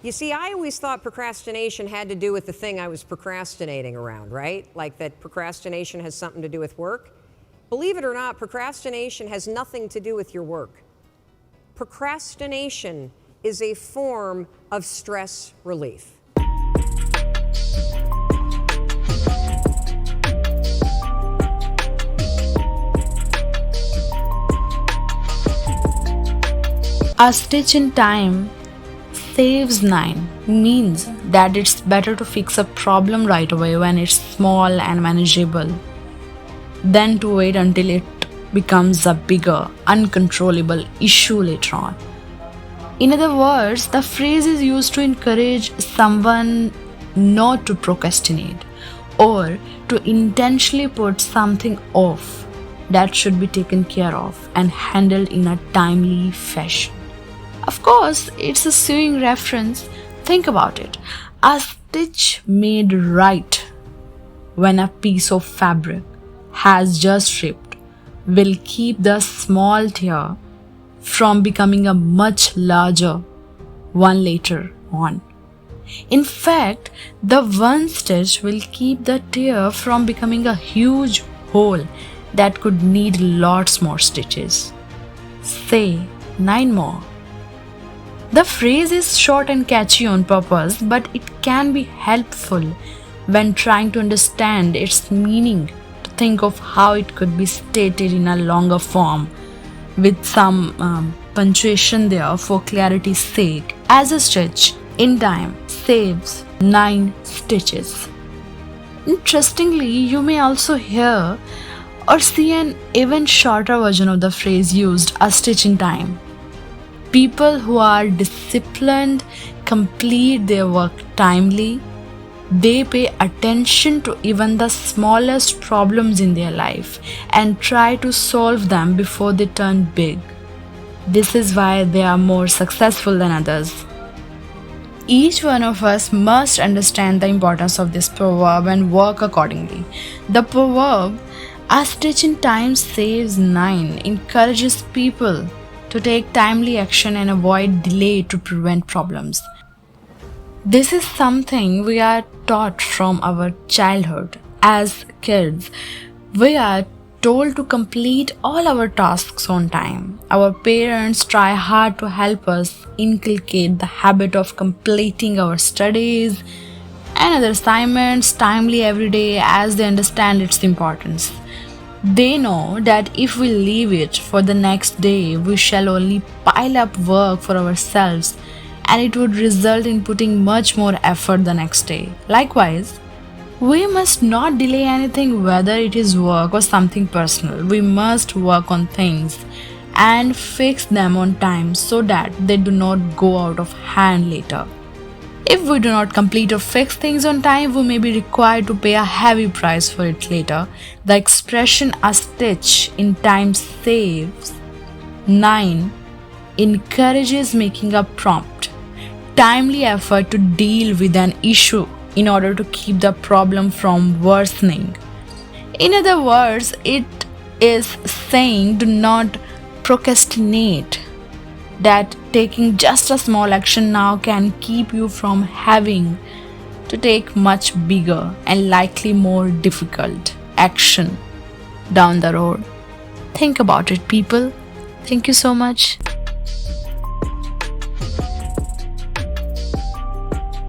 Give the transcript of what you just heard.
You see, I always thought procrastination had to do with the thing I was procrastinating around, right? Like that procrastination has something to do with work. Believe it or not, procrastination has nothing to do with your work. Procrastination is a form of stress relief. A stitch in time saves 9 means that it's better to fix a problem right away when it's small and manageable than to wait until it becomes a bigger, uncontrollable issue later on. In other words, the phrase is used to encourage someone not to procrastinate or to intentionally put something off that should be taken care of and handled in a timely fashion. Of course, it's a sewing reference. Think about it. A stitch made right when a piece of fabric has just ripped will keep the small tear from becoming a much larger one later on. In fact, the one stitch will keep the tear from becoming a huge hole that could need lots more stitches. Say 9 more. The phrase is short and catchy on purpose, but it can be helpful when trying to understand its meaning, to think of how it could be stated in a longer form with some punctuation there for clarity's sake. As a stitch in time saves 9 stitches. Interestingly, you may also hear or see an even shorter version of the phrase used, a stitch in time. People who are disciplined complete their work timely. They pay attention to even the smallest problems in their life and try to solve them before they turn big. This is why they are more successful than others. Each one of us must understand the importance of this proverb and work accordingly. The proverb, a stitch in time saves 9, encourages people to take timely action and avoid delay to prevent problems. This is something we are taught from our childhood. As kids, we are told to complete all our tasks on time. Our parents try hard to help us inculcate the habit of completing our studies and other assignments timely every day as they understand its importance. They know that if we leave it for the next day, we shall only pile up work for ourselves and it would result in putting much more effort the next day. Likewise, we must not delay anything, whether it is work or something personal. We must work on things and fix them on time so that they do not go out of hand later. If we do not complete or fix things on time, we may be required to pay a heavy price for it later. The expression a stitch in time saves 9 encourages making a prompt, timely effort to deal with an issue in order to keep the problem from worsening. In other words, it is saying do not procrastinate, that taking just a small action now can keep you from having to take much bigger and likely more difficult action down the road. Think about it, people. Thank you so much.